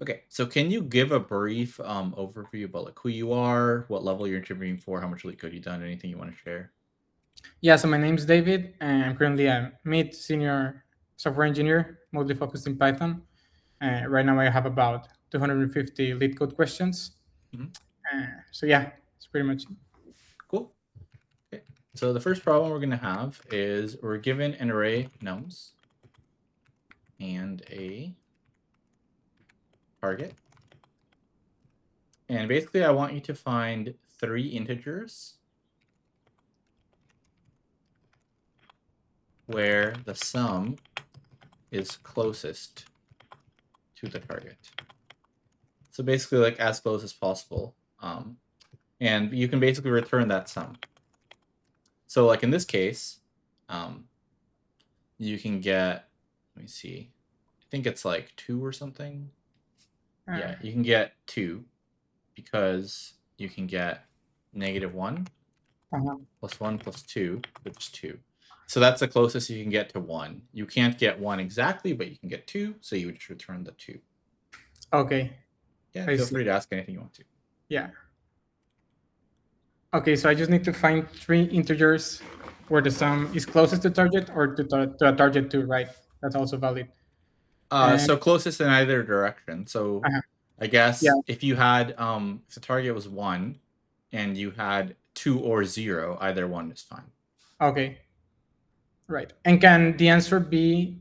Okay, so can you give a brief overview about like who you are, what level you're interviewing for, how much leetcode you've done, anything you want to share? Yeah, so my name is David, and I'm currently a mid senior software engineer, mostly focused in Python. Right now, I have about 250 lead code questions. Mhm. So yeah, it's pretty much it. Cool. Okay. So the first problem we're going to have is we're given an array nums and a target. And basically, I want you to find 3 integers where the sum is closest to the target. So basically, like as close as possible. And you can basically return that sum. So like in this case, you can get, let me see, I think it's like 2 or something. Yeah, you can get 2 because you can get -1 Uh-huh. plus 1 plus 2, which is 2. So that's the closest you can get to 1. You can't get 1 exactly, but you can get 2, so you would just return the 2. Okay, Yeah, I feel see. free to ask anything you want to. Yeah. Okay, so I just need to find 3 integers where the sum is closest to target or to a target too, right? That's also valid. And So closest in either direction. So uh-huh. I Yeah. guess if you had if the target was 1 and you had 2 or 0, either one is fine. Okay. Right. And can the answer be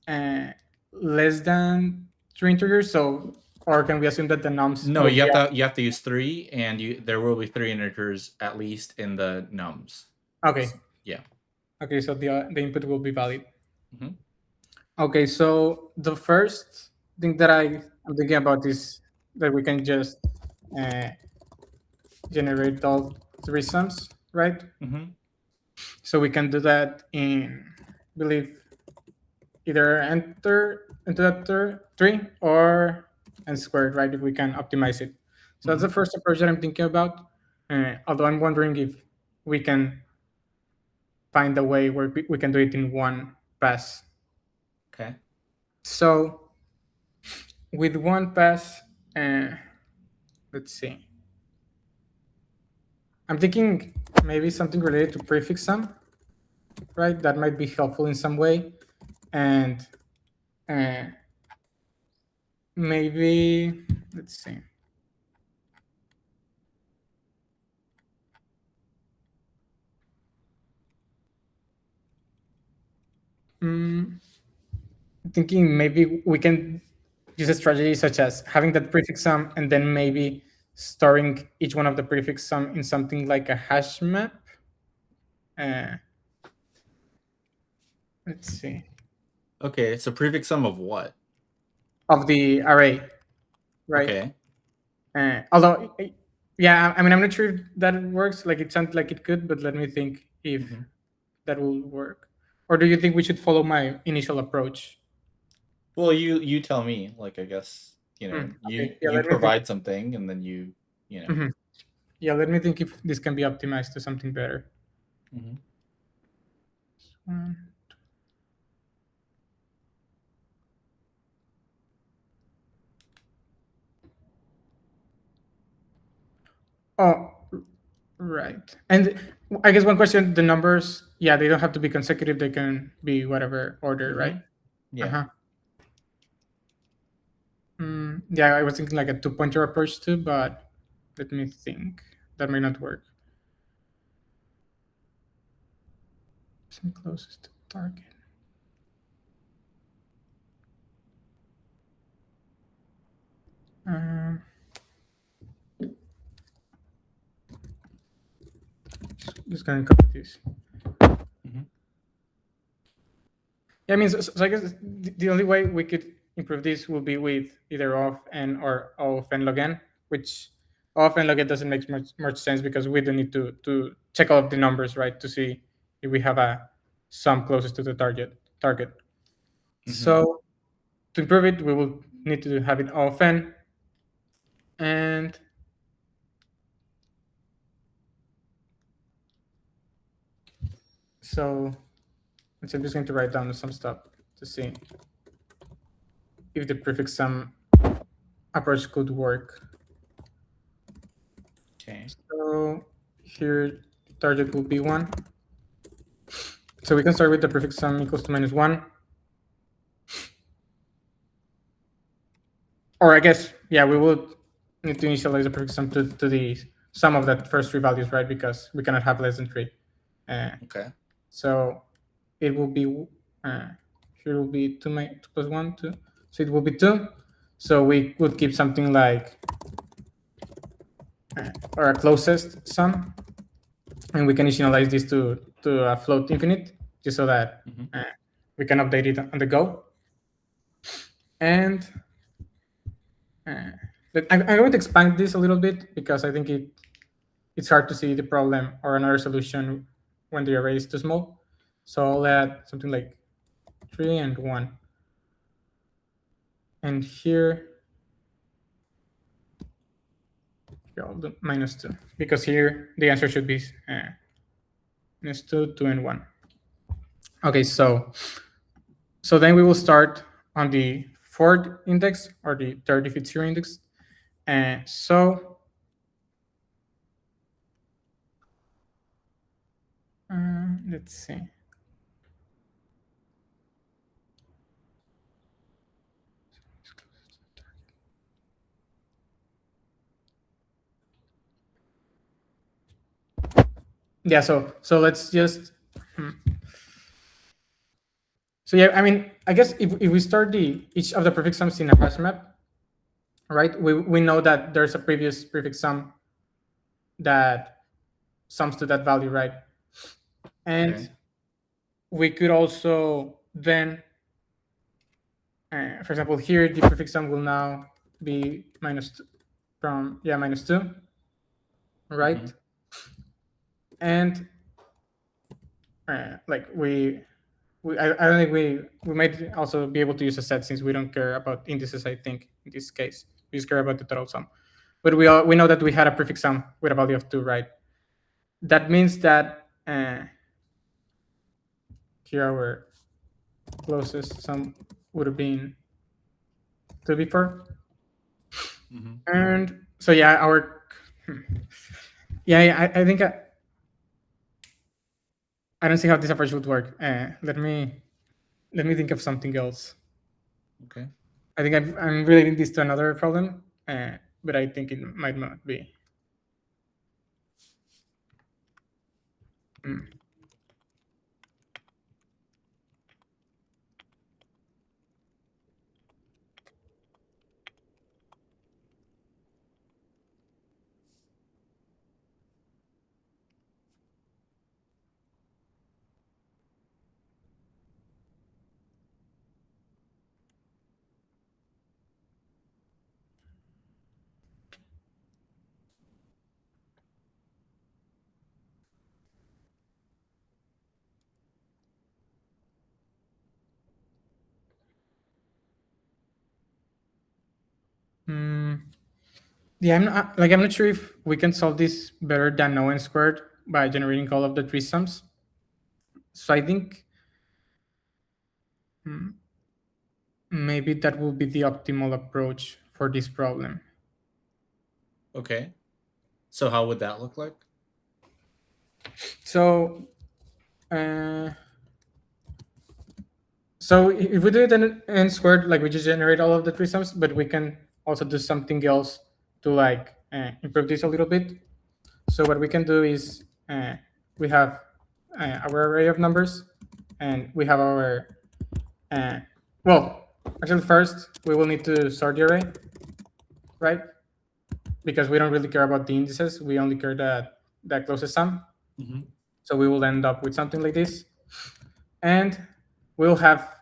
uh, less than 3 integers? So, or can we assume that the nums No, will be you have to use 3, and there will be 3 integers at least in the nums. okay? Yeah. Okay, so the input will be valid. Mhm. Okay, so the first thing that I'm thinking about is that we can just uh, generate all 3 sums, right? Mhm. So we can do that in, I believe, either enter into that tree or n squared, right? If we can optimize it. So that's the Mhm. first approach that I'm thinking about. Although I'm wondering if we can find a way where we can do it in one pass. Okay. So with one pass, uh, let's see. I'm thinking maybe something related to prefix sum, right? That might be helpful in some way. And uh, maybe, let's see. Mm, thinking maybe we can use a strategy such as having that prefix sum and then maybe storing each one of the prefix sum in something like a hash map. Uh, let's see. Okay, so prefix sum of what? Of the array, right? Okay. Although, yeah, I mean, I'm not sure if that works. Like, it sounds like it could, but let me think if Mhm. that will work. Or do you think we should follow my initial approach? Well, you tell me. Like I guess, Okay, yeah, you let me think. provide something and then you know. Mhm. Yeah, let me think if this can be optimized to something better. Mhm. Um, Oh, right. And I guess one question: the numbers, yeah, they don't have to be consecutive; they can be whatever order, right? Mhm. Uh Yeah. huh. Yeah, I was thinking like a two-pointer approach too, but let me think. That may not work. Some closest to target. Um, just gonna copy this. Mhm. Yeah, I mean, so I guess the only way we could improve this will be with either of n or of n log n, which of n log n doesn't make much sense because we don't need to check all of the numbers, right, to see if we have a sum closest to the target. Mhm. So to improve it, we will need to have it of n, and so I'm just going to write down some stuff to see if the prefix sum approach could work. Okay. So here target will be 1. So we can start with the prefix sum equals to -1. Or I guess, yeah, we would need to initialize the prefix sum to the sum of that first 3 values, right? Because we cannot have less than 3. Okay. So it will be, here will be 2 plus 1, 2. So it will be 2. So we would keep something like, or a closest sum. And we can initialize this to a float infinite, just so that we can update it on the go. And I'm going to expand this a little bit because I think it's hard to see the problem or another solution when the array is too small. So I'll add something like 3 and 1. And here I'll do -2, because here the answer should be -2, 2, and 1. Okay, so then we will start on the 4th index, or the 3rd if it's 0 index. And so let's see. Yeah, so let's just so yeah, I mean, I guess if we start each of the prefix sums in a hash map, right, we know that there's a previous prefix sum that sums to that value, right? And Okay. we could also then, for example, here the prefix sum will now be -2 from -2, right? And like I don't think we might also be able to use a set, since we don't care about indices. I think in this case we just care about the total sum. But we know that we had a prefix sum with a value of 2, right? That means that here our closest sum would have been 2 before. And so yeah, I think I don't see how this approach would work. Let me think of something else. Okay. I think I'm relating this to another problem, but I think it might not be. Yeah, I'm not sure if we can solve this better than O(n) squared by generating all of the 3 sums. So I think maybe that will be the optimal approach for this problem. Okay. So how would that look like? So so if we do it in n squared, like we just generate all of the 3 sums, but we can also do something else to like improve this a little bit. So what we can do is we have our array of numbers, and we have our well, actually first we will need to sort the array, right? Because we don't really care about the indices, we only care that closest sum. So we will end up with something like this, and we'll have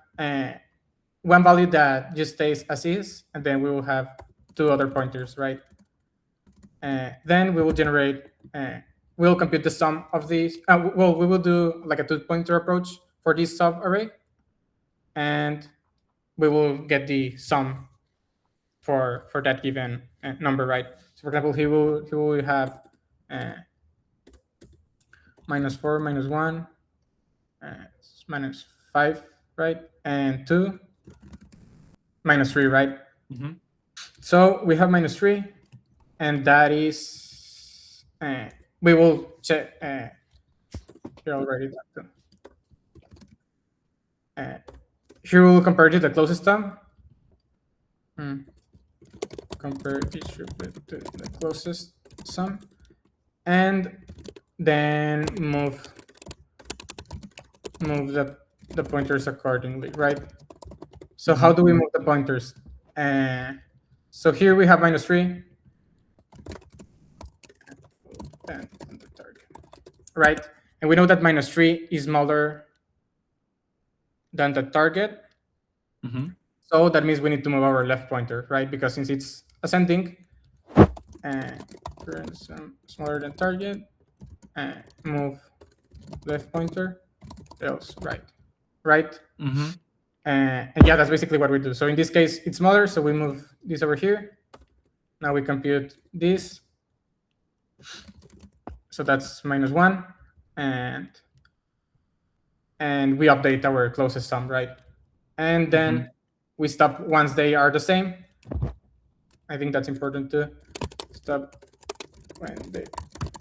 one value that just stays as is, and then we will have 2 other pointers, right? Then we will generate, we'll compute the sum of these. Well, we will do like a 2-pointer approach for this sub array, and we will get the sum for that given number, right? So for example, he will have -4, -1, -5, right? And 2, -3, right? So we have -3, and that is we will check here already. Here we'll compare to the closest sum. Compare each triplet to the closest sum, and then move the pointers accordingly, right? So how do we move the pointers? So here we have -3, and the target, right? And we know that -3 is smaller than the target. So that means we need to move our left pointer, right? Because since it's ascending, current sum smaller than target, move left pointer, else right, right? And yeah, that's basically what we do. So in this case, it's smaller, so we move this over here. Now we compute this. So that's -1, and we update our closest sum, right? And then we stop once they are the same. I think that's important to stop when they,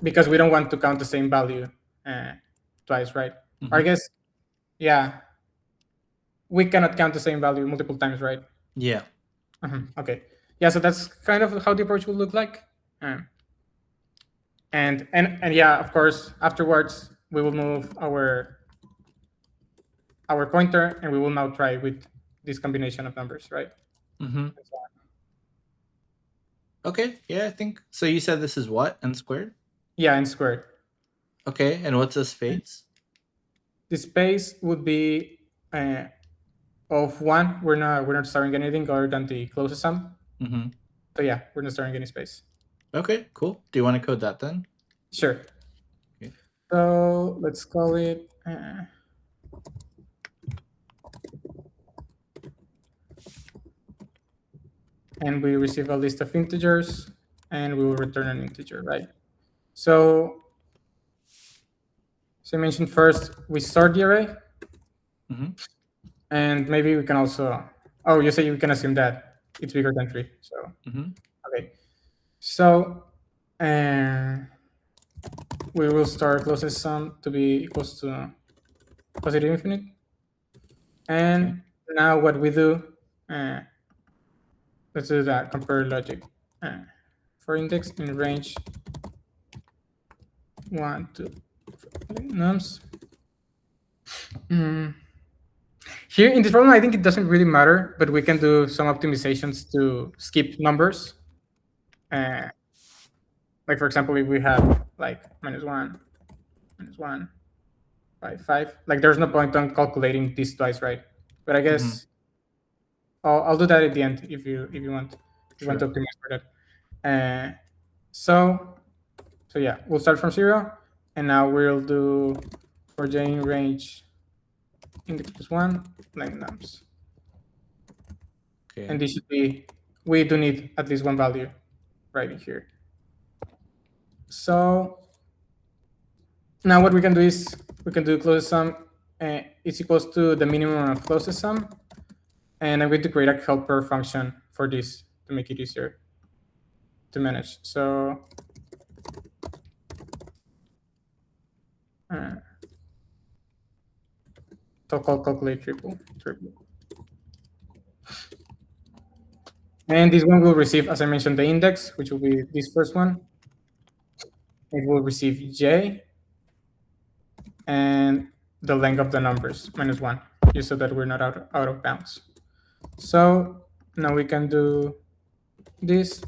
because we don't want to count the same value twice, right? Or I guess, yeah, we cannot count the same value multiple times, right? Yeah. Okay. Yeah, so that's kind of how the approach will look like. And yeah, of course, afterwards we will move our pointer, and we will now try with this combination of numbers, right? Okay. Yeah, I think so. You said this is what? N squared? Yeah, n squared. Okay, and what's the space? The space would be of 1. We're not starting anything other than the closest sum. So yeah, we're not starting any space. Okay, cool. Do you want to code that then? Sure. Okay. So let's call it and we receive a list of integers, and we will return an integer, right? So I mentioned first we sort the array, and maybe we can also. Oh, you say we can assume that it's bigger than 3. So okay. So we will start closest sum to be equals to positive infinite, and now what we do. Let's do that compare logic for index in range 1 to nums. Here in this problem, I think it doesn't really matter, but we can do some optimizations to skip numbers. Like for example, if we have like -1, -1, 5, 5, like there's no point on calculating this twice, right? But I guess I'll do that at the end if you want. If you want to optimize for that. So yeah, we'll start from 0, and now we'll do for j in range index +1 length nums. Okay. And this should be, we do need at least one value right in here. So now what we can do is we can do closest sum is equals to the minimum of closest sum, and I'm going to create a helper function for this to make it easier to manage. So so-called calculate triple. And this one will receive, as I mentioned, the index, which will be this first one. It will receive j and the length of the numbers, -1, just so that we're not out of bounds. So now we can do this.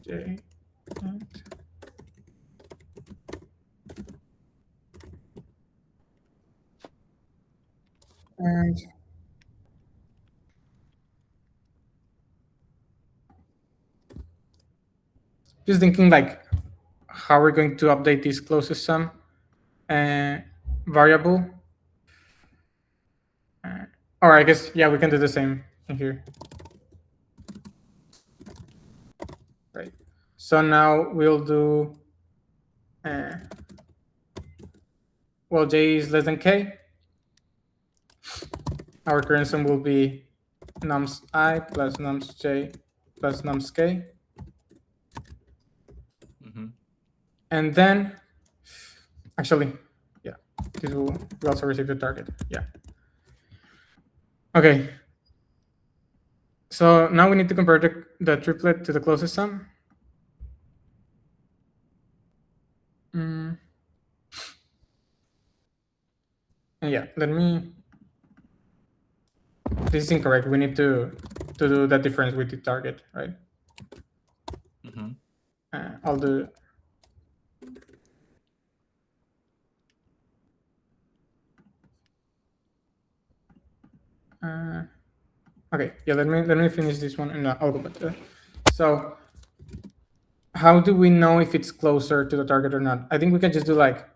J and just thinking like how we're going to update this closest sum variable. Or I guess, yeah, we can do the same in here. Right. So now we'll do, well, j is less than k. Our current sum will be nums I plus nums j plus nums k. And then, actually, yeah, this will we also receive the target. Yeah. Okay. So now we need to compare the triplet to the closest sum. And yeah, let me. This is incorrect. We need to do that difference with the target, right? I'll do. Okay, yeah. Let me finish this one, and I'll go back to that. So, how do we know if it's closer to the target or not? I think we can just do like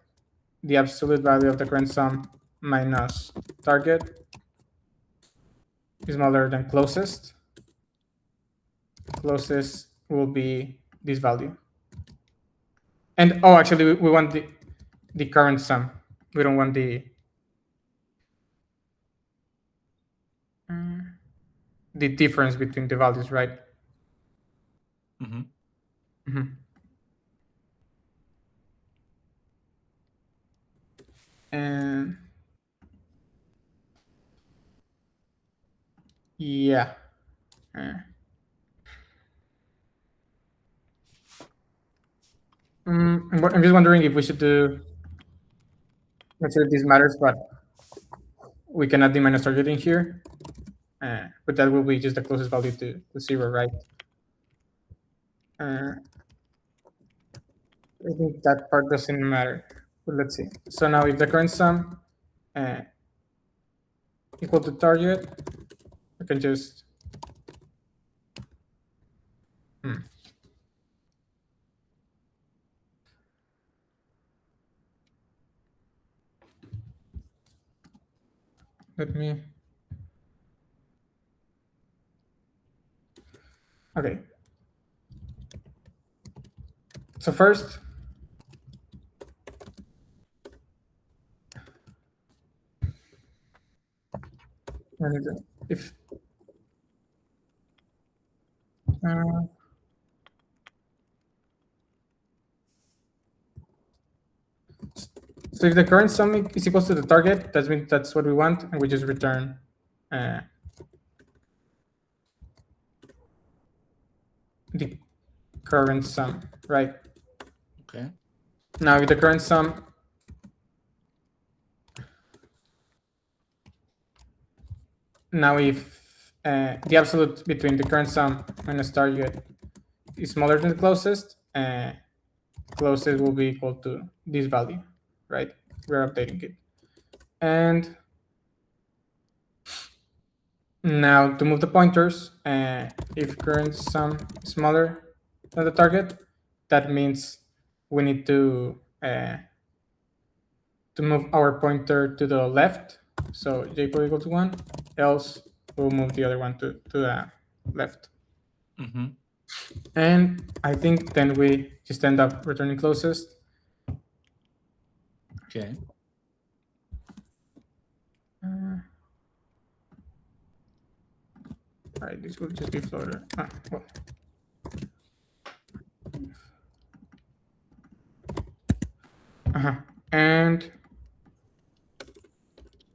the absolute value of the current sum minus target is smaller than closest. Closest will be this value. And oh, actually, we want the current sum. We don't want the difference between the values, right? And yeah. I'm just wondering if we should do. Not sure if this matters, but we can add the minus target in here. But that will be just the closest value to 0, right? I think that part doesn't matter. But let's see. So now if the current sum equal to target, I can just let me. Okay. So first, if so if the current sum is equal to the target, that means that's what we want, and we just return the current sum, right? Okay. Now if the current sum if the absolute between the current sum minus target is smaller than the closest, closest will be equal to this value, right? We're updating it. And now to move the pointers, if current sum is smaller than the target, that means we need to move our pointer to the left. So j equal to 1, else we'll move the other one to the left. And I think then we just end up returning closest. Okay. All right, this will just be floater. Well. And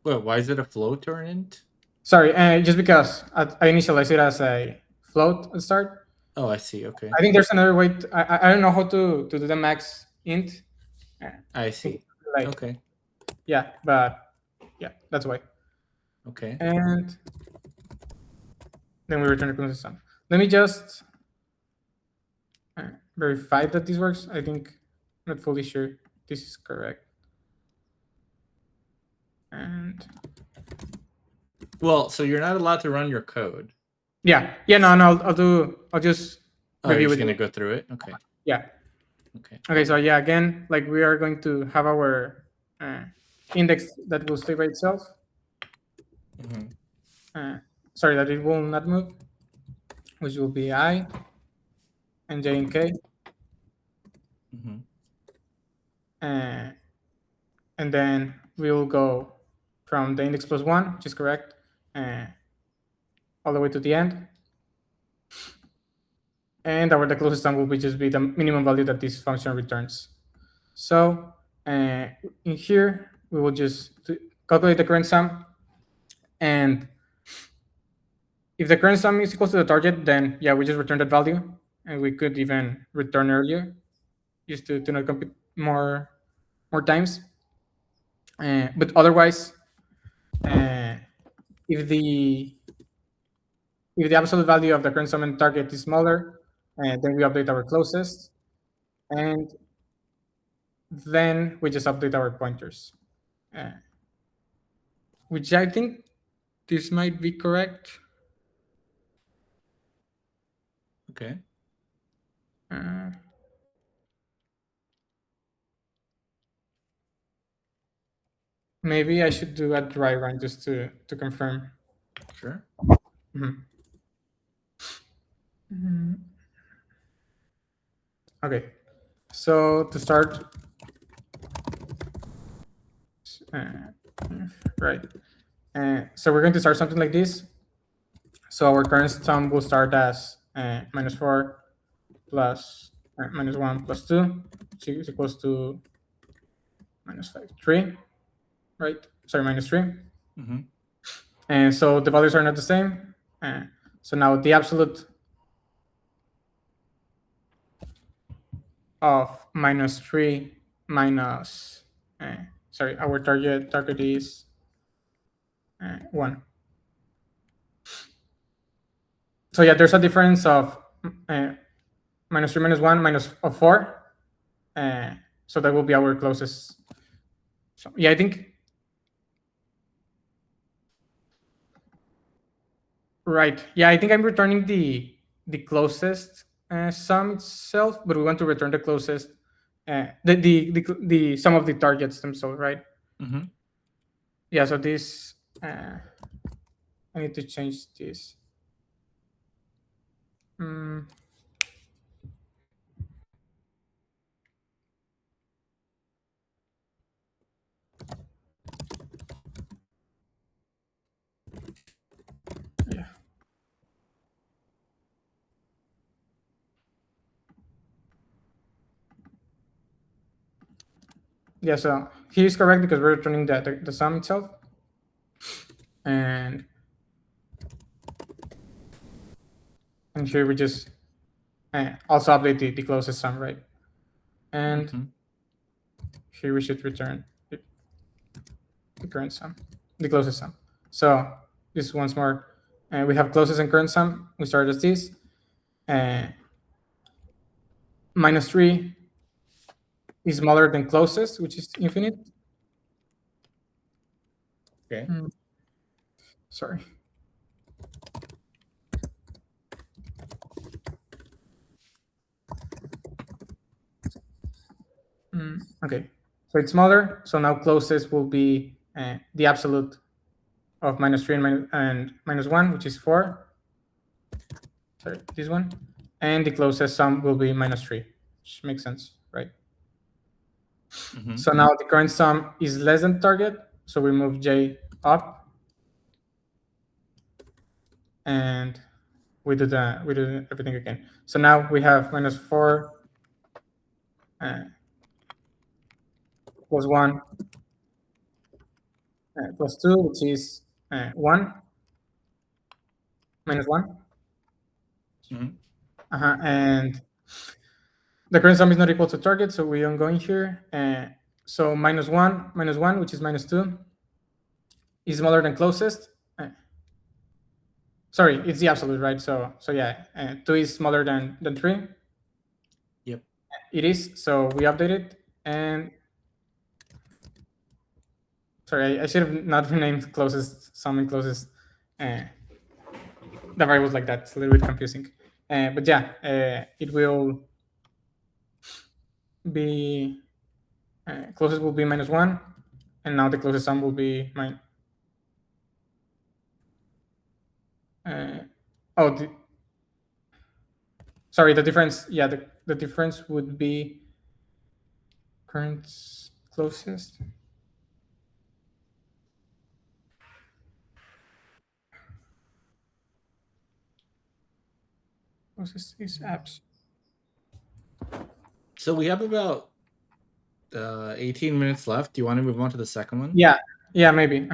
well, why is it a float or an int? Sorry, just because I initialized it as a float at the start. Oh, I see. Okay. I think there's another way. I don't know how to do the max int. I see. Like, okay. Yeah, but yeah, that's why. Okay. And then we return the closest sum. Let me just verify that this works. I think I'm not fully sure this is correct. And well, so you're not allowed to run your code. Yeah. No. I'll just review it. You're gonna go through it. Okay. Yeah. Okay. Okay. So yeah, again, like we are going to have our index that will stay by itself. Sorry, that it will not move, which will be I and j and k. And then we will go from the index plus 1, which is correct, all the way to the end. And the closest sum will just be the minimum value that this function returns. So in here, we will just calculate the current sum. And if the current sum is equal to the target, then yeah, we just return that value. And we could even return earlier just to not compute more times. But otherwise, if the absolute value of the current sum and target is smaller, then we update our closest, and then we just update our pointers, which I think this might be correct. Okay. Maybe I should do a dry run just to confirm. Sure. Okay, so to start, right. So we're going to start something like this. So our current sum will start as -4 plus -1 plus 2, which is equals to -5, 3, right? Sorry, -3. And so the values are not the same. So now the absolute of -3 minus, sorry, our target is 1. So yeah, there's a difference of -3 minus 1 minus of 4. So that will be our closest. So yeah, I think. Right. Yeah, I think I'm returning the closest sum itself, but we want to return the closest, the sum of the targets themselves, right? Yeah. So this, I need to change this. Yeah. Yeah. So he is correct because we're returning the sum itself, and here we just also update the closest sum, right? And here we should return the current sum, the closest sum. So this once more, we have closest and current sum. We start as this. -3 is smaller than closest, which is infinite. Okay. Sorry. Okay. So it's smaller. So now closest will be the absolute of -3 and -1, which is 4. Sorry, this one. And the closest sum will be -3, which makes sense, right? So now the current sum is less than target. So we move J up. And we do everything again. So now we have -4 plus 1 plus 2, which is 1 minus 1. And the current sum is not equal to target, so we don't go in here. So -1, which is -2, is smaller than closest. Sorry, it's the absolute, right? So yeah, 2 is smaller than 3. Yep. It is. So we update it. And sorry, I should have not renamed closest sum and closest the variables like that. It's a little bit confusing. But yeah, it will be closest will be -1, and now the closest sum will be sorry, the difference. Yeah, the difference would be current closest. closest is apps. So we have about 18 minutes left. Do you want to move on to the second one? Yeah, maybe.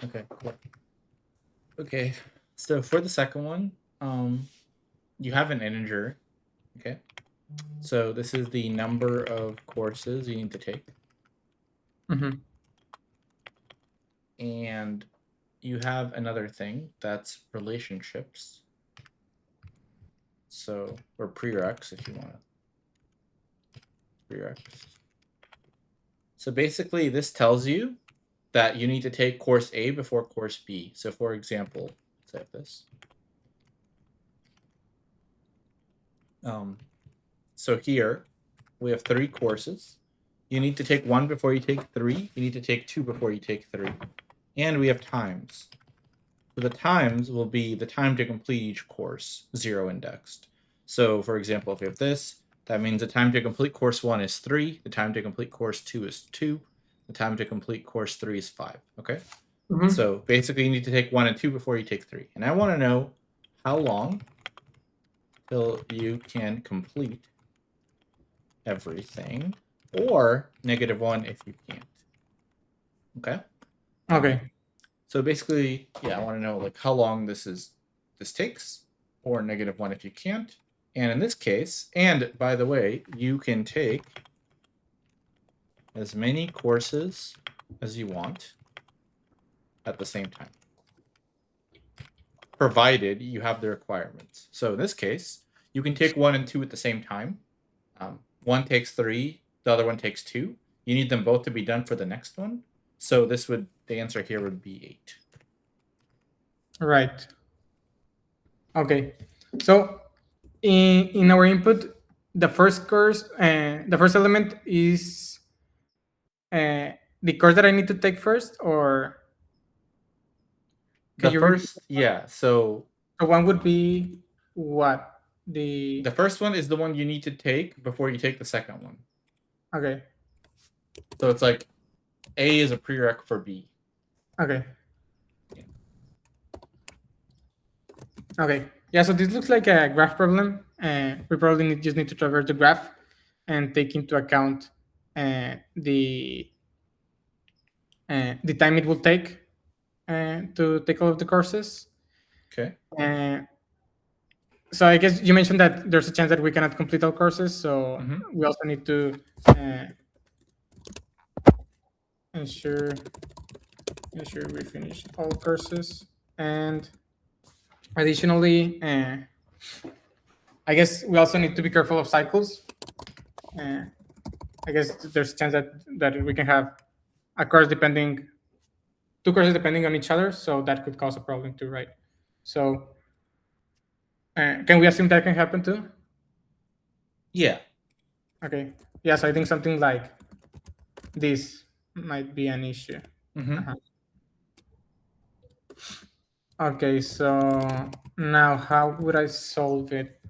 Okay, cool. Okay, so for the second one, you have an integer. Okay, so this is the number of courses you need to take. And you have another thing that's relationships. So, or prereqs if you want to. Prereqs. So basically, this tells you that you need to take course A before course B. So for example, let's have this. So here, we have 3 courses. You need to take 1 before you take 3. You need to take 2 before you take 3. And we have times. So the times will be the time to complete each course, 0 indexed. So for example, if we have this, that means the time to complete course 1 is 3, the time to complete course 2 is 2, the time to complete course 3 is 5, okay? So basically you need to take 1 and 2 before you take 3. And I want to know how long till you can complete everything, or -1 if you can't. Okay? Okay. So basically, yeah, I want to know like how long this takes, or -1 if you can't. And in this case, and by the way, you can take as many courses as you want at the same time, provided you have the requirements. So in this case, you can take 1 and 2 at the same time. One takes 3, the other one takes 2. You need them both to be done for the next one. So the answer here would be 8. Right. Okay. So in our input, the first course, the first element is the course that I need to take first, or The first, yeah. So one would be what? The first one is the one you need to take before you take the second one. Okay. So it's like A is a prereq for B. Okay. Yeah. Okay. Yeah, so this looks like a graph problem. We probably just need to traverse the graph and take into account the time it will take to take all of the courses. Okay. So I guess you mentioned that there's a chance that we cannot complete all courses, so we also need to ensure we finish all courses. And additionally, I guess we also need to be careful of cycles. I guess there's a chance that we can have two courses depending on each other, so that could cause a problem too, right? So can we assume that can happen too? Yeah. Okay. Yeah, so I think something like this might be an issue. Okay, so now how would I solve it?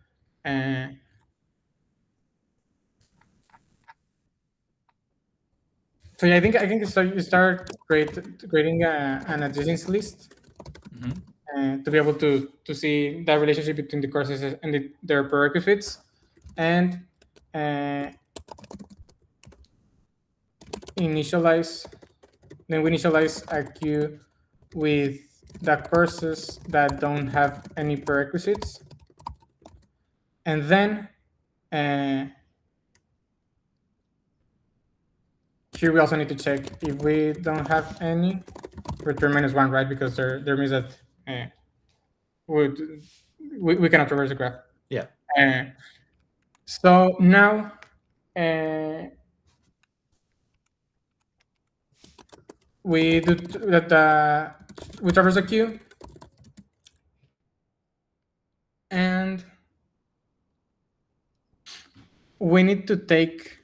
So yeah, I think start creating an adjacency list to be able to see that relationship between the courses and their prerequisites, and initialize a queue with the courses that don't have any prerequisites, and then here we also need to check if we don't have any, return -1, right? Because there means that we cannot traverse the graph. Yeah. So now we do that. We traverse the queue, and we need to take.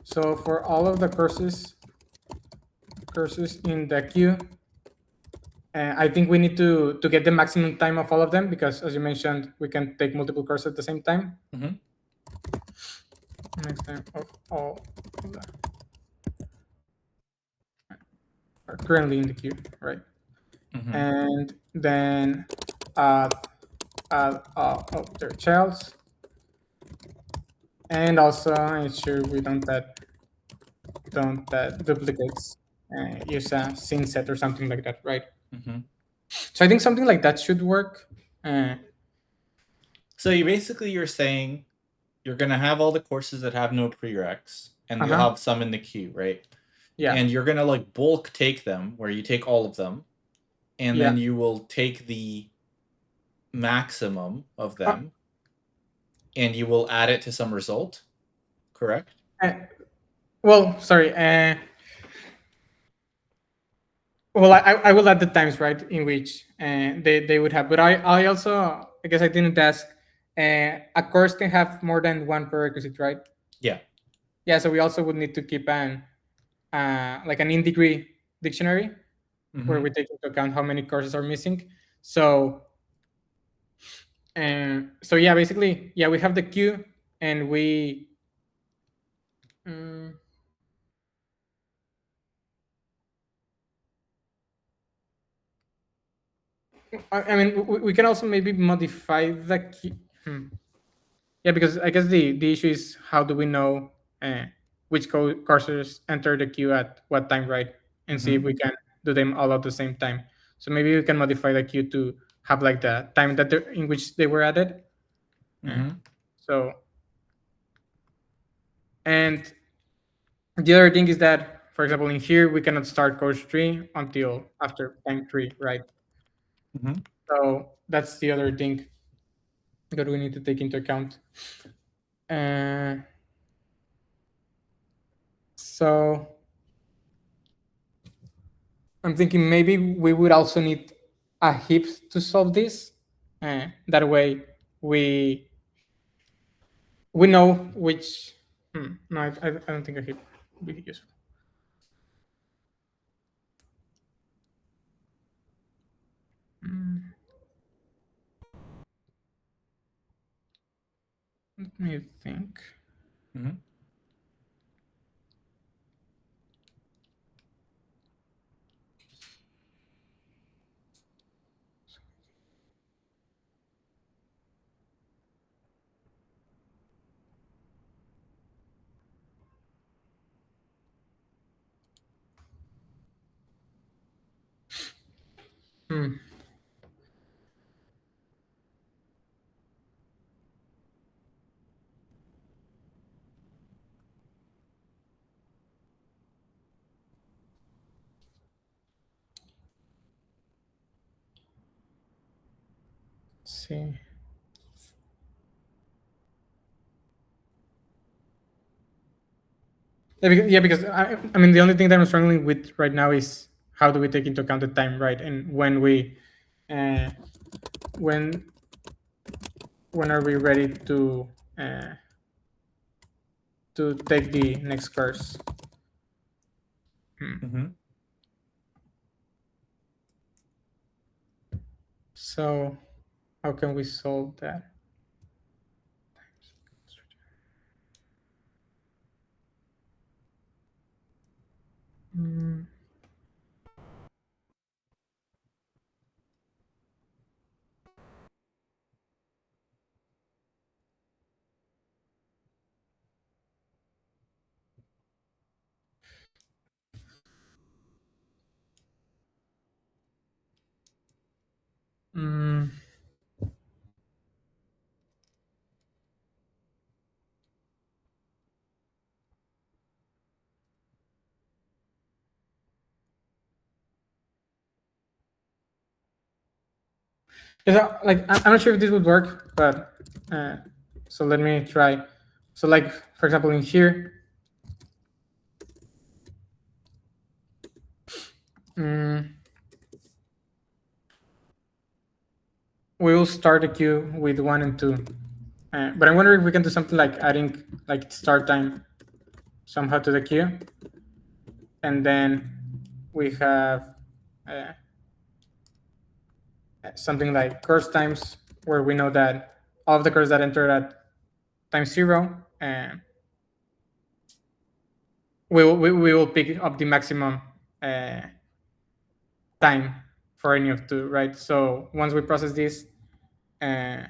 So for all of the courses in the queue, I think we need to get the maximum time of all of them, because as you mentioned, we can take multiple courses at the same time. Next time of all of them are currently in the queue, right? And then add all of their childs, and also ensure we don't that duplicates. Use a scene set or something like that, right? Mm-hmm. So I think something like that should work. So you're saying you're gonna have all the courses that have no prereqs, and you'll Uh-huh. have some in the queue, right? Yeah. And you're gonna like bulk take them, where you take all of them, and Yeah. then you will take the maximum of them, and you will add it to some result, correct? Well, sorry. Well, I will add the times, right, in which they would have. But I also, I guess I didn't ask. A course can have more than one prerequisite, right? Yeah. Yeah. So we also would need to keep an like an in degree dictionary where Mm-hmm. we take into account how many courses are missing. So so yeah, basically, yeah, we have the queue, and we. Um, I mean, we can also maybe modify the queue. Yeah, because I guess the issue is how do we know which courses enter the queue at what time, right? And see if Mm-hmm. we can do them all at the same time. So maybe we can modify the queue to have like the time that in which they were added. Uh, Mm-hmm. so and the other thing is that, for example, in here we cannot start course 3 until after time 3, right? Mm-hmm. So that's the other thing that we need to take into account. Uh, so I'm thinking maybe we would also need a heap to solve this. That way, we we know which. No, I don't think a heap would be useful. Mm, Let me think. Mm-hmm. Hmm. Let's see. Yeah, because I mean, the only thing that I'm struggling with right now is how do we take into account the time, right? And uh, when when are we ready uh, to take the next course? Mm-hmm. So how can we solve that? Mm, mm. Like I'm not sure if this would work, but so let me try. So like for example in here, mm, we will start a queue with 1 and 2. But I'm wondering if we can do something like adding like start time somehow to the queue, and then we have uh, something like course times where we know that all of the courses that enter at time 0, we will pick up the maximum uh, time for any of 2, right? So once we process this, uh,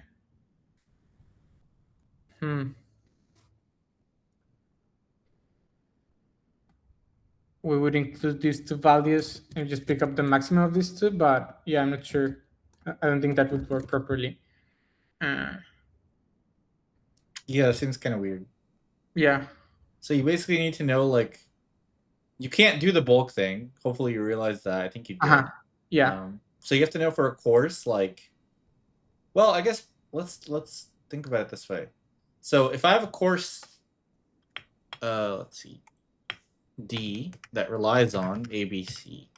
we would include these two values and just pick up the maximum of these two. But yeah, I'm not sure. I don't think that would work properly. Yeah, that seems kind of weird. Yeah. So you basically need to know, like, you can't do the bulk thing. Hopefully you realize that. I think you did. Yeah. So you have to know for a course, like, well, I guess let's think about it this way. So if I have a course, let's see, D that relies on ABC.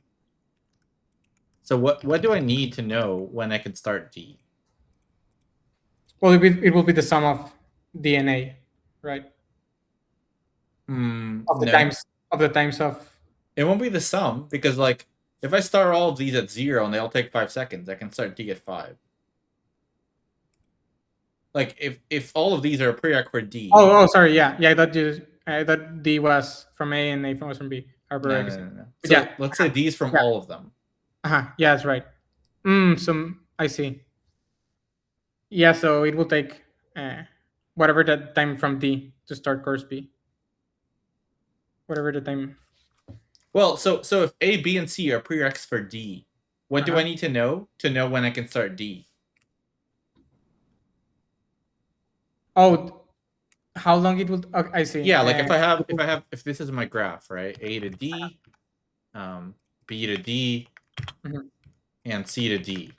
So what do I need to know when I can start D? Well, it will be the sum of DNA, right? Of the No, times of the times of. it won't be the sum because, like, if I start all of these at 0 and they all take 5 seconds, I can start D at 5. Like if all of these are a prereq for D. Oh, sorry. Yeah. I thought D was from A and A was from B. No. So yeah. let's say D's from all of them. Yeah, that's right. So I see. Yeah, so it will take whatever the time from D to start course B. Whatever the time. Well, so if A, B, and C are prereqs for D, what do I need to know when I can start D? Oh, how long it will? Okay, I see. Yeah, like if this is my graph, right? A to D, B to D, and C to D.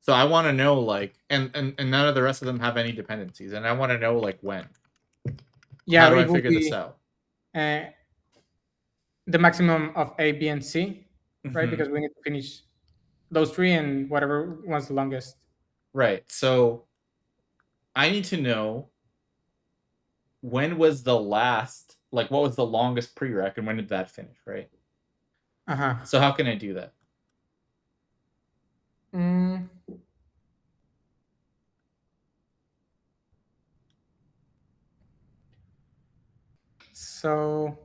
So I want to know, like, and none of the rest of them have any dependencies, and I want to know, like, when. Yeah, how do I figure this out? The maximum of A, B, and C, right? Because we need to finish those three and whatever one's the longest. Right. So I need to know when was the last, like, what was the longest prereq and when did that finish, right? So how can I do that? So,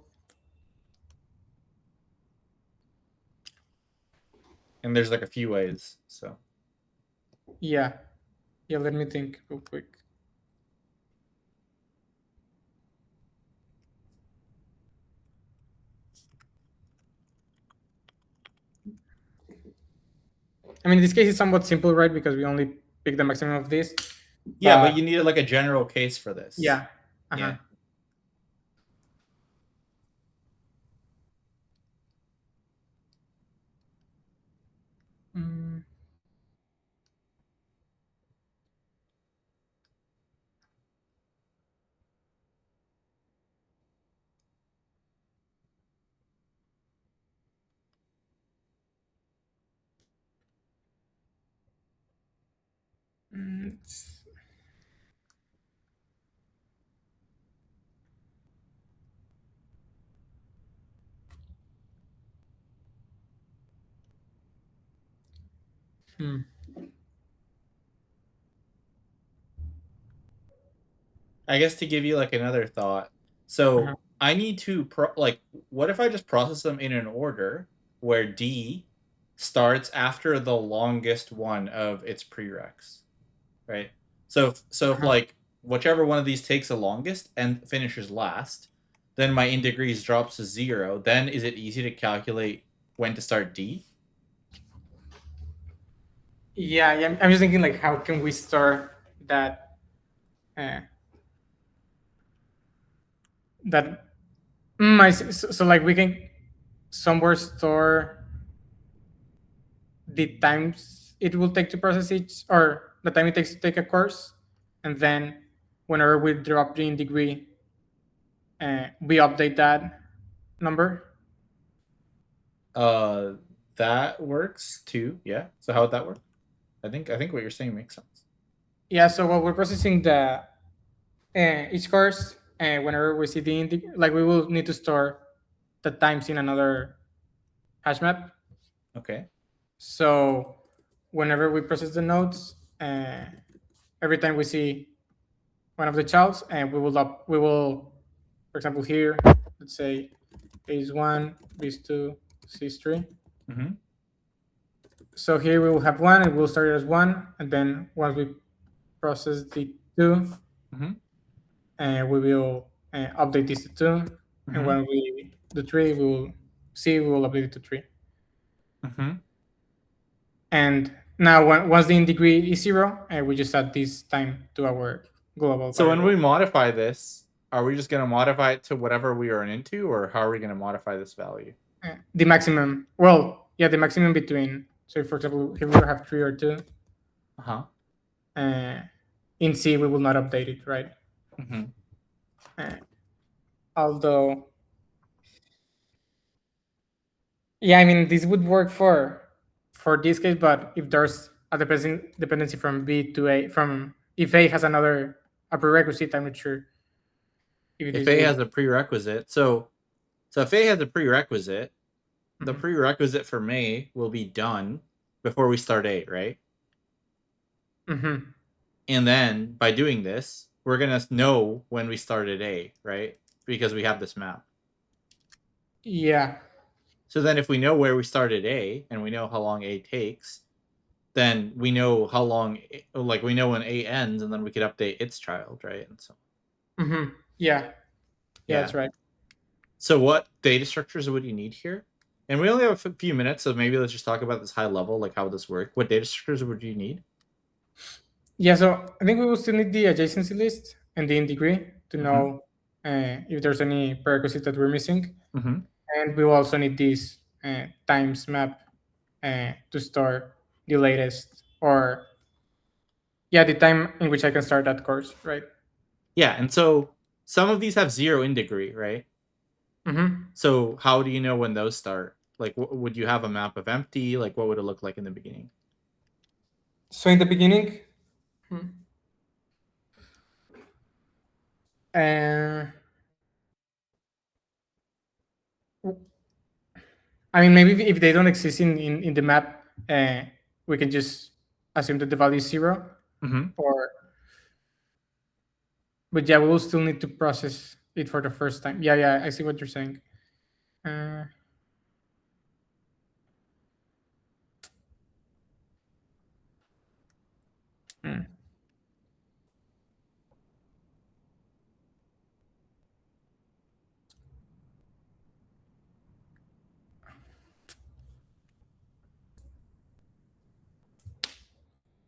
and there's like a few ways. So yeah, let me think real quick. I mean, in this case, it's somewhat simple, right? Because we only pick the maximum of this. Yeah, but you needed like a general case for this. Yeah. Yeah. I guess to give you like another thought. So I need to like, what if I just process them in an order where D starts after the longest one of its prereqs, right? So if like whichever one of these takes the longest and finishes last, then my in degrees drops to 0. Then is it easy to calculate when to start D? Yeah. I'm just thinking, like, how can we start that? So like we can somewhere store the times it will take to process each, or the time it takes to take a course, and then whenever we drop the in degree, we update that number. That works too. Yeah. So how would that work? I think what you're saying makes sense. Yeah. So while we're processing the each course, whenever we see the like, we will need to store the times in another hash map. Okay. So whenever we process the nodes, every time we see one of the childs, and we will, for example, here, let's say A is 1, B is 2, C is 3. So here we will have 1, and we'll start it as 1, and then once we process the 2, Mhm. and we will update this to 2. And Mhm. when we do 3, we will update it to 3. Mhm. And now, once the in degree is 0, we just add this time to our global So when we variable. modify this, are we just going to modify it to whatever we run into, or how are we going to modify this value? The maximum, well, yeah, the maximum between. So, for example, if we have 3 or 2, Uh-huh. uh, in C, we will not update it, right? Mhm. Uh, Although, yeah, I mean, this would work for this case, but if there's a dependency from B to A, from if A has a prerequisite, I'm not sure if If this A would. has a prerequisite, so if A has a prerequisite, the Mhm. prerequisite for May will be done before we start A, right? Mhm. And then by doing this, we're going to know when we started A, right? Because we have this map. Yeah. So then if we know where we started A and we know how long A takes, then we know how long, like we know when A ends, and then we could update its child, right? And so, Hmm. Yeah. Yeah, yeah. that's right. So what data structures would you need here? And we only have a few minutes, so maybe let's just talk about this high level, like how this work. What data structures would you need? Yeah, so I think we will still need the adjacency list and the in degree to Mm-hmm. know if there's any prerequisite that we're missing. Mm-hmm. And we will also need this times map to store the latest, or yeah, the time in which I can start that course, right? Yeah, and so some of these have 0 in degree, right? Mm-hmm. So how do you know when those start? Like, would you have a map of empty? Like, what would it look like in the beginning? So in the beginning, uh, I mean, maybe if they don't exist in the map, we can just assume that the value is 0. Mm-hmm. Or, but yeah, we will still need to process it for the first time. Yeah, yeah, I see what you're saying. Uh, hmm.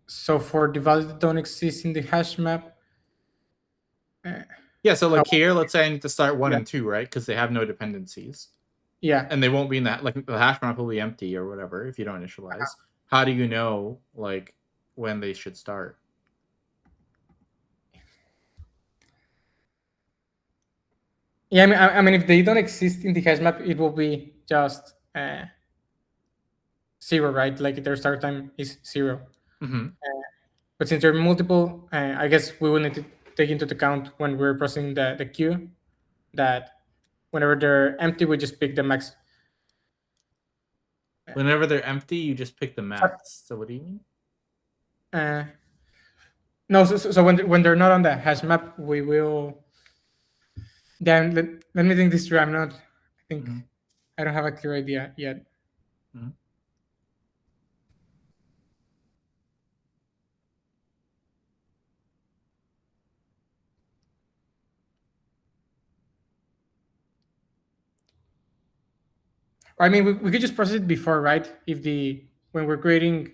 So for the values that don't exist in the hash map, uh, Yeah, so how? like here, let's say I need to start 1 Yeah, and 2, right? Because they have no dependencies. yeah. And they won't be in that, like the hash map will be empty or whatever if you don't initialize. How do you know like when they should start? Yeah, I mean, if they don't exist in the hash map, it will be just 0, right? Like their start time is 0. Mm-hmm. But since there are multiple, I guess we will need to take into account when we're processing the queue that whenever they're empty, we just pick the max. Whenever they're empty, you just pick the max. So what do you mean? Uh, no, so when they're not on the hash map, we will. Then let me think this through. I'm not. I think Mm-hmm. I don't have a clear idea yet. Mm-hmm. I mean, we could just process it before, right? If the when we're creating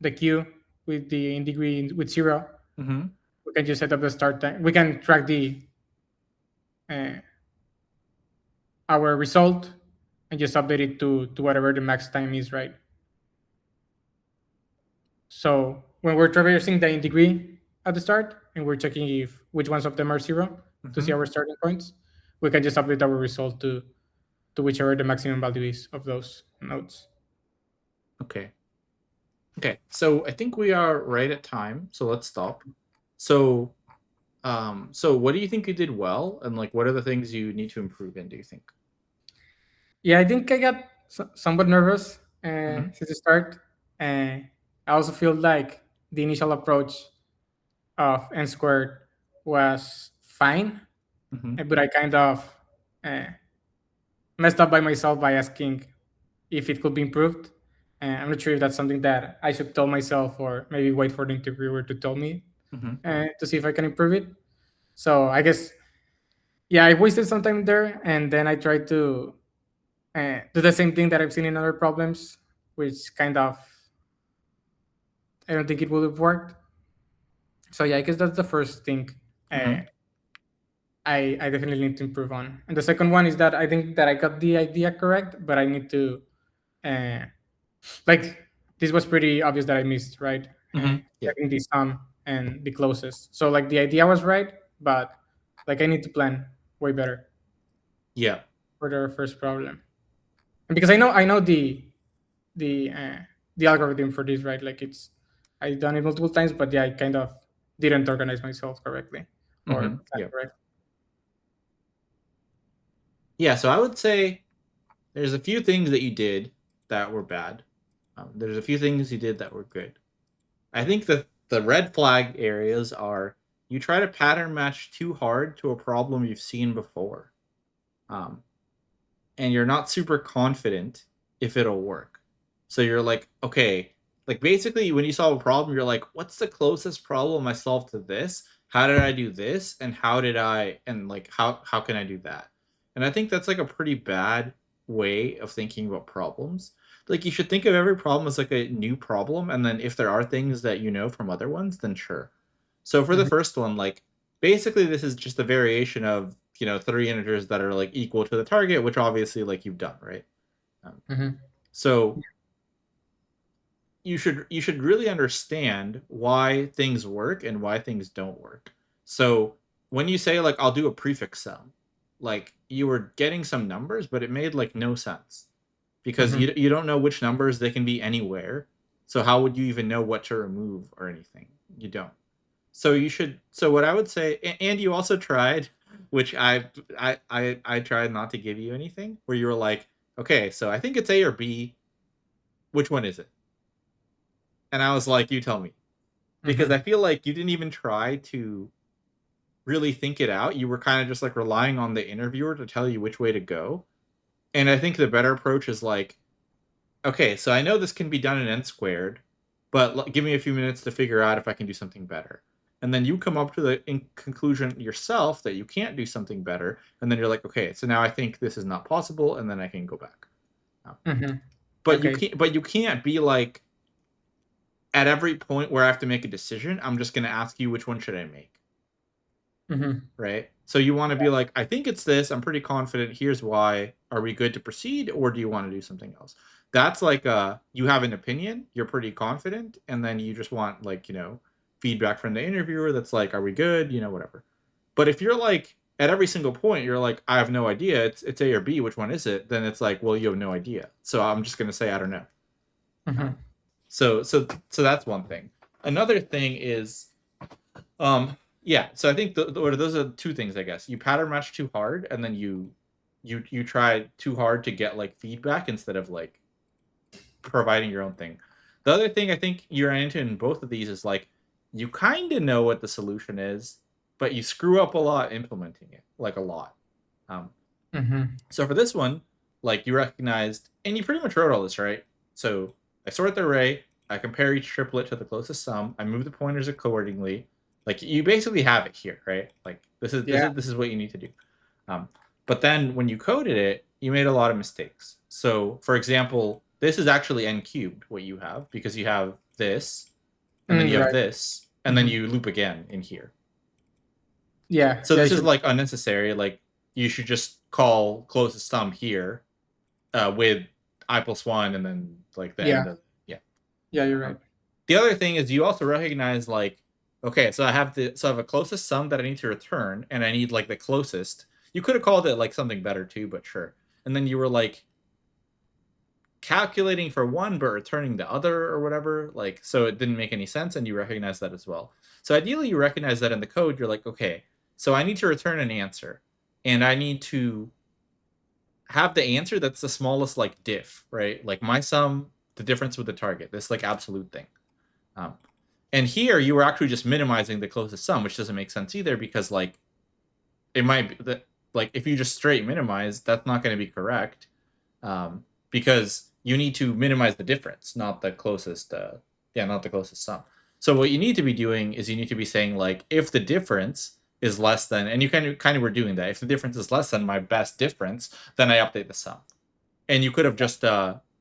the queue with the in degree with 0, Mm-hmm. we can just set up the start time. We can track the uh, our result and just update it to whatever the max time is, right? So when we're traversing the in degree at the start and we're checking if which ones of them are 0 to Mm-hmm. see our starting points, we can just update our result to whichever the maximum value is of those nodes. Okay. Okay. So I think we are right at time. So let's stop. So so what do you think you did well, and like what are the things you need to improve in, do you think? Yeah, I think I got somewhat nervous Mm-hmm. since the start. And I also feel like the initial approach of n squared was fine, Mm-hmm. but I kind of uh, messed up by myself by asking if it could be improved. I'm not sure if that's something that I should tell myself or maybe wait for the interviewer to tell me. to see if I can improve it. So I guess, yeah, I wasted some time there, and then I tried to do the same thing that I've seen in other problems, which kind of, I don't think it would have worked. So yeah, I guess that's the first thing Mm-hmm. I definitely need to improve on. And the second one is that I think that I got the idea correct, but I need to, uh, like, this was pretty obvious that I missed, right? Mm-hmm. Yeah. Checking the sum and the closest. So like the idea was right, but like I need to plan way better Yeah. for the first problem. And because I know the uh, the algorithm for this, right? Like it's, I've done it multiple times, but yeah, I kind of didn't organize myself correctly or Mm-hmm. plan Yeah. correctly. Yeah. So I would say there's a few things that you did that were bad. There's a few things you did that were good. I think the red flag areas are you try to pattern match too hard to a problem you've seen before. Um, and you're not super confident if it'll work. So you're like, okay, like basically when you solve a problem, you're like, what's the closest problem I solved to this? How did I do this? And how can I do that? And I think that's like a pretty bad way of thinking about problems. Like you should think of every problem as like a new problem, and then if there are things that you know from other ones, then sure. So for the Mhm, first one, like basically this is just a variation of three integers that are like equal to the target, which obviously like you've done, right? Um, mhm, so you should really understand why things work and why things don't work. So when you say like I'll do a prefix sum, like you were getting some numbers, but it made like no sense because mhm, you don't know which numbers they can be anywhere. So how would you even know what to remove or anything? You don't. So you should. So what I would say, and you also tried, which I tried not to give you anything, where you were like, okay, so I think it's A or B. Which one is it? And I was like, you tell me, because I mhm, feel like you didn't even try to really think it out. You were kind of just like relying on the interviewer to tell you which way to go. And I think the better approach is like, okay, so I know this can be done in n squared, but give me a few minutes to figure out if I can do something better. And then you come up to the conclusion yourself that you can't do something better, and then you're like, okay, so now I think this is not possible, and then I can go back. mhm. But you Okay. can't. But you can't be like at every point where I have to make a decision. I'm just going to ask you which one should I make, Mhm. right? So you want to be like, I think it's this. I'm pretty confident. Here's why. Are we good to proceed, or do you want to do something else? That's like you have an opinion. You're pretty confident, and then you just want like feedback from the interviewer. That's like, are we good? Whatever. But if you're like at every single point, you're like, I have no idea. It's A or B. Which one is it? Then it's like, well, you have no idea. So I'm just gonna say I don't know. Mhm, Um, so that's one thing. Another thing is um yeah, so I think those are two things, I guess. You pattern match too hard, and then you try too hard to get like feedback instead of like providing your own thing. The other thing I think you ran into in both of these is like you kind of know what the solution is, but you screw up a lot implementing it, like a lot. Um, mhm. so for this one, like you recognized, and you pretty much wrote all this, right? So I sort the array, I compare each triplet to the closest sum, I move the pointers accordingly. Like you basically have it here, right? Like this is this Yeah. is this is what you need to do. But then when you coded it, you made a lot of mistakes. So for example, this is actually n cubed what you have because you have this, and then you have Right. this, and then Mhm. you loop again in here. Yeah. So Yeah. I this is should. like unnecessary. Like you should just call closest sum here with I plus one, and then like the Yeah. end of yeah. Yeah. You're right. Um, the other thing is you also recognize like okay, so I have a closest sum that I need to return, and I need like the closest. You could have called it like something better too, but sure. And then you were like calculating for one but returning the other or whatever, like so it didn't make any sense, and you recognize that as well. So ideally you recognize that in the code. You're like, okay, so I need to return an answer, and I need to have the answer that's the smallest like diff, right? Like my sum, the difference with the target, this like absolute thing. Um, and here you were actually just minimizing the closest sum, which doesn't make sense either because like it might be that like if you just straight minimize, that's not going to be correct because you need to minimize the difference, not the closest. Yeah, not the closest sum. So what you need to be doing is you need to be saying like, if the difference is less than, and you kind of were doing that. If the difference is less than my best difference, then I update the sum. And you could have just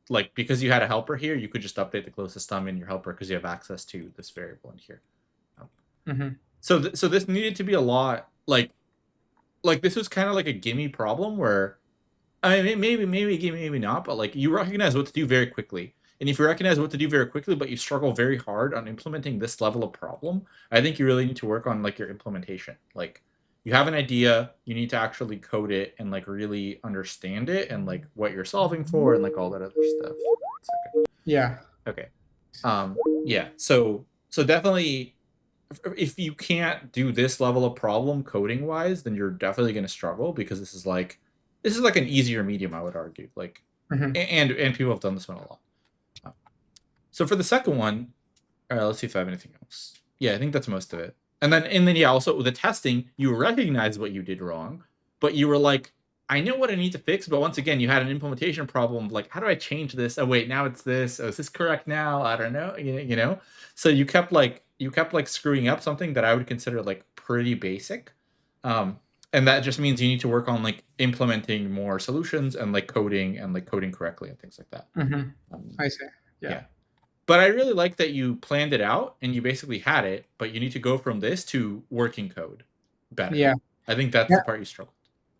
like, because you had a helper here, you could just update the closest sum in your helper because you have access to this variable in here. So this needed to be a lot like this was kind of like a gimme problem where, I mean, maybe not, but like you recognize what to do very quickly. And if you recognize what to do very quickly, but you struggle very hard on implementing this level of problem, I think you really need to work on like your implementation. Like you have an idea, you need to actually code it and like really understand it and like what you're solving for and like all that other stuff. Yeah. Okay. Yeah. So definitely, if you can't do this level of problem coding wise, then you're definitely going to struggle because this is like an easier medium, I would argue. Like, and people have done this one a lot. So for the second one, all right, let's see if I have anything else. Yeah, I think that's most of it. And then yeah, also with the testing, you recognize what you did wrong, but you were like, I know what I need to fix, but once again, you had an implementation problem. Like, how do I change this? Oh wait, now it's this. Oh, is this correct now? I don't know. You know. So you kept like screwing up something that I would consider like pretty basic. And that just means you need to work on like implementing more solutions and like coding correctly and things like that. I see. Yeah. But I really like that you planned it out and you basically had it, but you need to go from this to working code better. Yeah. I think that's the part you struggled.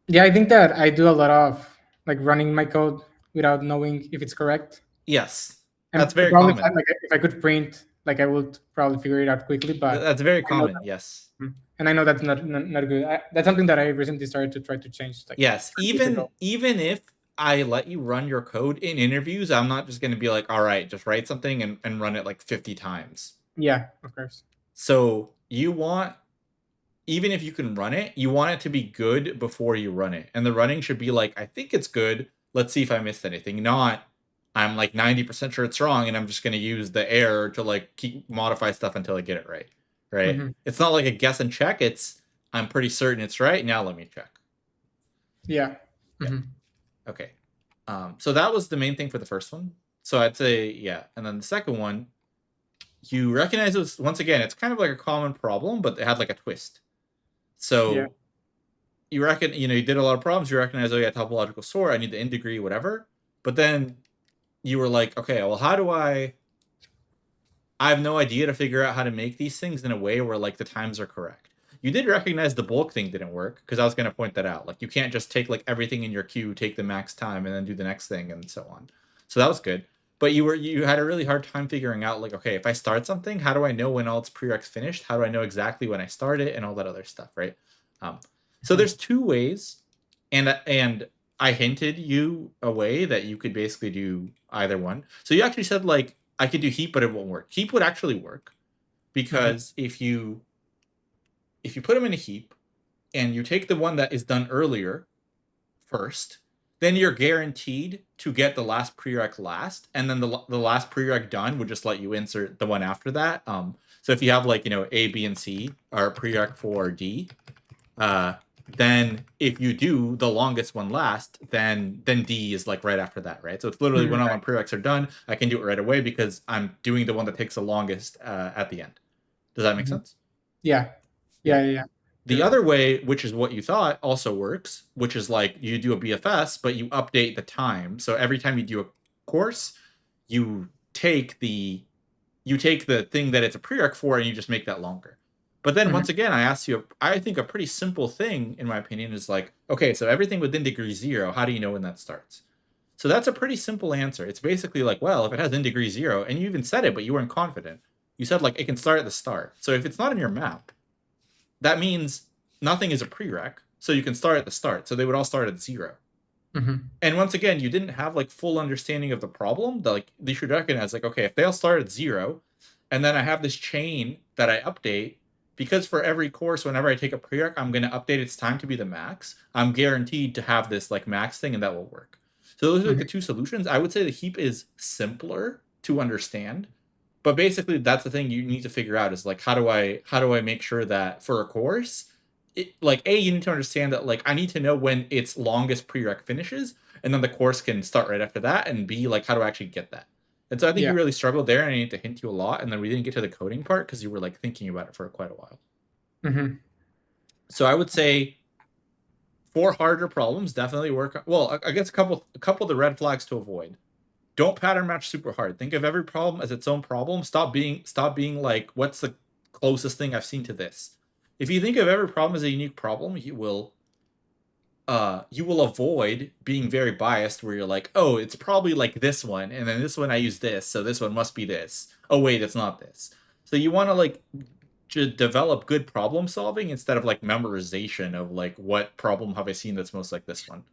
Yeah, I think that I do a lot of like running my code without knowing if it's correct. Yes. And that's very probably common. Like if I could print, like I would probably figure it out quickly, but that's very common. Yes. And I know that's not good. That's something that I recently started to try to change. Like, yes, even if I let you run your code in interviews, I'm not just going to be like, all right, just write something and run it like 50 times. Yeah, of course. So you want, even if you can run it, you want it to be good before you run it. And the running should be like, I think it's good. Let's see if I missed anything. Not, I'm like 90% sure it's wrong and I'm just going to use the error to like modify stuff until I get it right. Right? It's not like a guess and check. It's, I'm pretty certain it's right. Now let me check. Yeah. Okay. So that was the main thing for the first one. So I'd say, yeah. And then the second one, you recognize it was, once again, it's kind of like a common problem, but it had like a twist. So you reckon, you did a lot of problems. You recognize, oh yeah, topological sort, I need the in degree, whatever. But then you were like, okay, well, how do I have no idea to figure out how to make these things in a way where like the times are correct. You did recognize the bulk thing didn't work because I was going to point that out. Like you can't just take like everything in your queue, take the max time and then do the next thing and so on. So that was good. But you had a really hard time figuring out like, okay, if I start something, how do I know when all its prereqs finished? How do I know exactly when I start it and all that other stuff, right? So there's two ways, and I hinted you a way that you could basically do either one. So you actually said like, I could do heap, but it won't work. Heap would actually work because if you put them in a heap and you take the one that is done earlier first, then you're guaranteed to get the last prereq last, and then the last prereq done would just let you insert the one after that. So if you have like, A, B, and C are prereq for D, then if you do the longest one last, then D is like right after that, right? So it's literally when all my prereqs are done, I can do it right away because I'm doing the one that takes the longest at the end. Does that make sense? Yeah. The other way, which is what you thought, also works, which is like you do a BFS, but you update the time. So every time you do a course, you take the thing that it's a prereq for and you just make that longer. But then once again, I asked you, I think a pretty simple thing, in my opinion, is like, okay, so everything within degree 0, how do you know when that starts? So that's a pretty simple answer. It's basically like, well, if it has in degree 0, and you even said it, but you weren't confident. You said like, it can start at the start. So if it's not in your map, that means nothing is a prereq. So you can start at the start. So they would all start at 0. And once again, you didn't have like full understanding of the problem. Like you should recognize like, okay, if they all start at 0, and then I have this chain that I update, because for every course, whenever I take a prereq, I'm going to update its time to be the max. I'm guaranteed to have this like max thing, and that will work. So those are like the two solutions. I would say the heap is simpler to understand, but basically that's the thing you need to figure out is like, how do I make sure that for a course, like A, you need to understand that like I need to know when its longest prereq finishes, and then the course can start right after that. And B, like how do I actually get that? And so I think Yeah. you really struggled there, and I need to hint you a lot. And then we didn't get to the coding part because you were like thinking about it for quite a while. Mm-hmm. So I would say for harder problems, definitely work. Well, I guess a couple of the red flags to avoid. Don't pattern match super hard. Think of every problem as its own problem. Stop being like, what's the closest thing I've seen to this? If you think of every problem as a unique problem, you will avoid being very biased where you're like, oh, it's probably like this one, and then this one I use this, so this one must be this. Oh wait, it's not this. So you want to like develop good problem solving instead of like memorization of like what problem have I seen that's most like this one,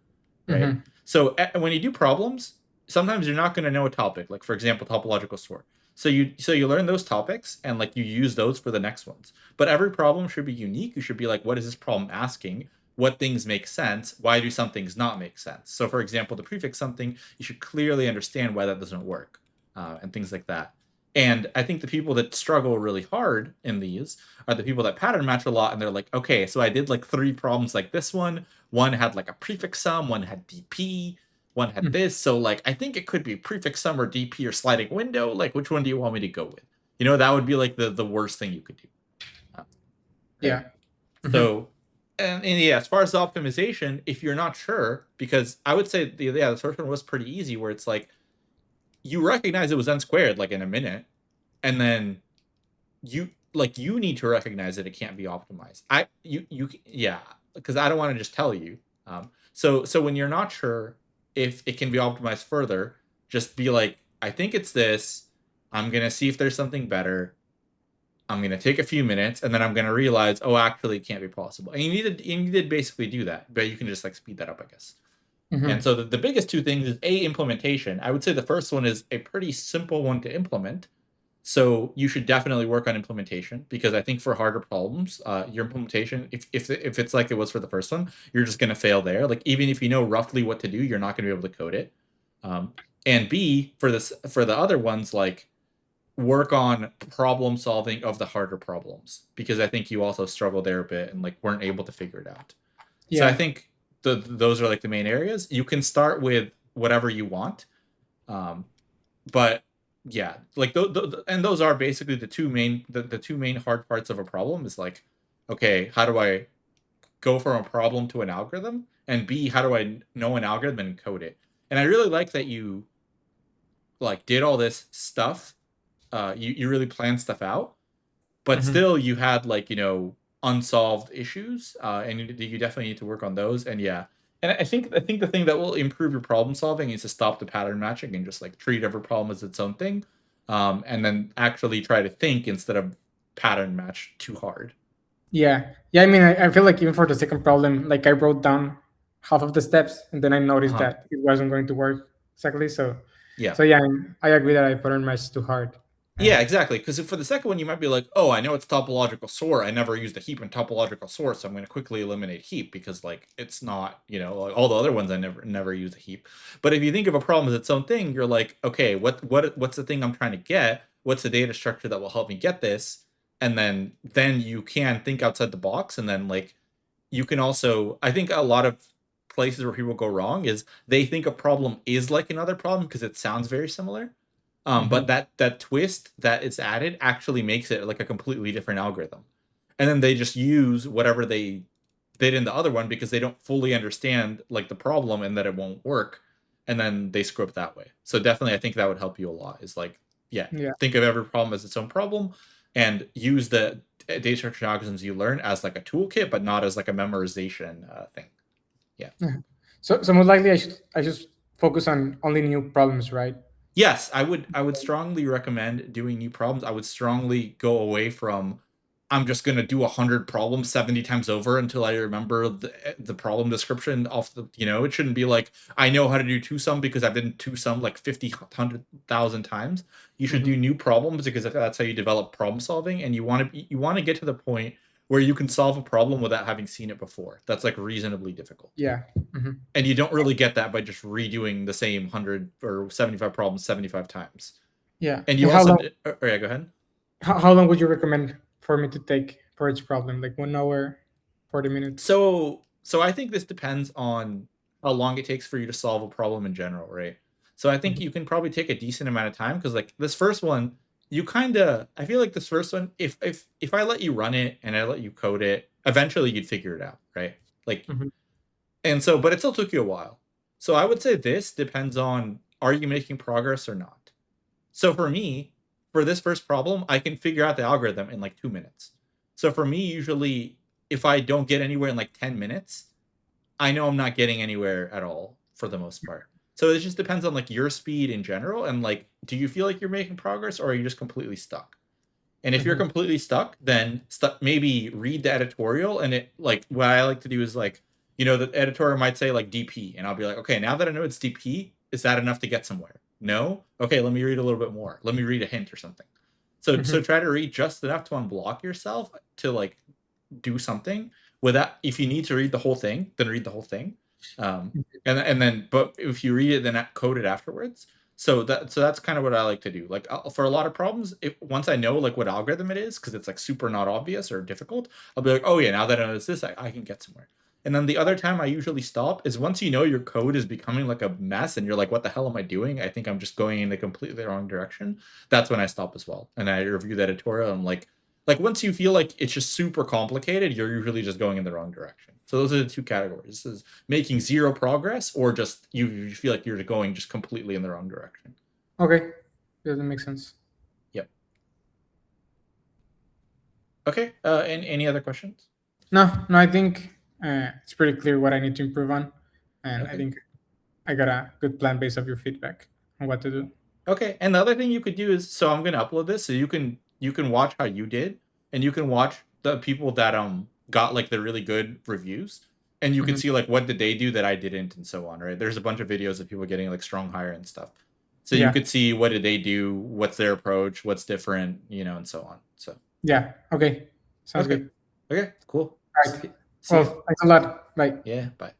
right? Mm-hmm. So when you do problems, sometimes you're not going to know a topic, like for example topological sort. So you learn those topics and like you use those for the next ones. But every problem should be unique. You should be like, what is this problem asking? What things make sense? Why do some things not make sense? So for example, the prefix something, you should clearly understand why that doesn't work, and things like that. And I think the people that struggle really hard in these are the people that pattern match a lot, and they're like, okay, so I did like 3 problems like this one. One had like a prefix sum, one had DP, one had this. So like I think it could be prefix sum or DP or sliding window. Like which one do you want me to go with? You know, that would be like the worst thing you could do. Right? Yeah. Mm-hmm. So and yeah, as far as the optimization, if you're not sure, because I would say the first one was pretty easy, where it's like you recognize it was n squared like in a minute, and then you need to recognize that it can't be optimized. Yeah, because I don't want to just tell you. So when you're not sure if it can be optimized further, just be like, I think it's this. I'm gonna see if there's something better. I'm gonna take a few minutes, and then I'm gonna realize, oh, actually, it can't be possible. And you did basically do that, but you can just like speed that up, I guess. Mm-hmm. And so the biggest two things is implementation. I would say the first one is a pretty simple one to implement. So you should definitely work on implementation, because I think for harder problems, your implementation, if it's like it was for the first one, you're just going to fail there. Like even if you know roughly what to do, you're not going to be able to code it. And B, for the other ones, like work on problem solving of the harder problems, because I think you also struggle there a bit and like weren't able to figure it out. So I Yeah. think those are like the main areas. You can start with whatever you want, but yeah, like and those are basically the two main hard parts of a problem. Is like, okay, how do I go from a problem to an algorithm, and B, how do I know an algorithm and code it? And I really like that you like did all this stuff. You really planned stuff out, but Mm-hmm. still you had like unsolved issues, and you definitely need to work on those. And yeah, and I think the thing that will improve your problem solving is to stop the pattern matching and just like treat every problem as its own thing, and then actually try to think instead of pattern match too hard. Yeah. Yeah. I mean, I feel like even for the second problem, like I wrote down half of the steps and then I noticed Uh-huh. that it wasn't going to work exactly. So, Yeah. so yeah, I agree that I pattern matched too hard. Yeah, exactly. Because for the second one, you might be like, "Oh, I know it's topological sort. I never used a heap in topological sort, so I'm going to quickly eliminate heap because, like, it's not, like all the other ones I never use a heap." But if you think of a problem as its own thing, you're like, "Okay, what's the thing I'm trying to get? What's the data structure that will help me get this?" And then you can think outside the box, and then like you can also. I think a lot of places where people go wrong is they think a problem is like another problem because it sounds very similar. But Mm-hmm. that twist that is added actually makes it like a completely different algorithm. And then they just use whatever they did in the other one because they don't fully understand like the problem and that it won't work. And then they screw up that way. So definitely I think that would help you a lot. Is like, yeah, Yeah. think of every problem as its own problem and use the data structure algorithms you learn as like a toolkit, but not as like a memorization thing. Yeah. So most likely I should focus on only new problems, right? Yes, I would strongly recommend doing new problems. I would strongly go away from I'm just gonna do 100 problems 70 times over until I remember the problem description off the it shouldn't be like I know how to do two sum because I've done two sum like 50 100,000 times. You should Mm-hmm. do new problems because that's how you develop problem solving, and you want to get to the point where you can solve a problem without having seen it before. That's like reasonably difficult. Yeah. Mm-hmm. And you don't really get that by just redoing the same 100 or 75 problems 75 times. Yeah. And And you also yeah, go ahead. how long would you recommend for me to take for each problem? Like 1 hour, 40 minutes? So I think this depends on how long it takes for you to solve a problem in general, right? So I think you can probably take a decent amount of time, because like this first one, I feel like this first one, if I let you run it and I let you code it, eventually you'd figure it out, right? Like, and so, but it still took you a while. So I would say this depends on, are you making progress or not? So for me, for this first problem, I can figure out the algorithm in like 2 minutes. So for me, usually, if I don't get anywhere in like 10 minutes, I know I'm not getting anywhere at all for the most part. So it just depends on like your speed in general, and like, do you feel like you're making progress, or are you just completely stuck? And if you're completely stuck, then maybe read the editorial. And it, like, what I like to do is like, the editorial might say like DP, and I'll be like, okay, now that I know it's DP, is that enough to get somewhere? No? Okay, let me read a little bit more. Let me read a hint or something. So try to read just enough to unblock yourself to like do something. Without, if you need to read the whole thing, then read the whole thing. And then, but if you read it, then code it afterwards. So that's kind of what I like to do. Like, for a lot of problems, once I know like what algorithm it is, because it's like super not obvious or difficult, I'll be like, oh yeah, now that I know this, I can get somewhere. And then the other time I usually stop is once you know your code is becoming like a mess and you're like, what the hell am I doing? I think I'm just going in the completely wrong direction. That's when I stop as well. And I review the editorial, and like once you feel like it's just super complicated, you're usually just going in the wrong direction. So those are the two categories. This is making zero progress, or just you feel like you're going just completely in the wrong direction. Okay, doesn't make sense. Yep. Okay. And any other questions? No, I think it's pretty clear what I need to improve on, and Okay. I think I got a good plan based off your feedback on what to do. Okay. And the other thing you could do is, so I'm going to upload this, so you can watch how you did, and you can watch the people that got like the really good reviews, and you can see like what did they do that I didn't, and so on, right? There's a bunch of videos of people getting like strong hire and stuff. So you could see what did they do, what's their approach, what's different, and so on. So yeah, okay, sounds good. Okay, cool. All right. Well, thanks a lot. Bye. Yeah, bye.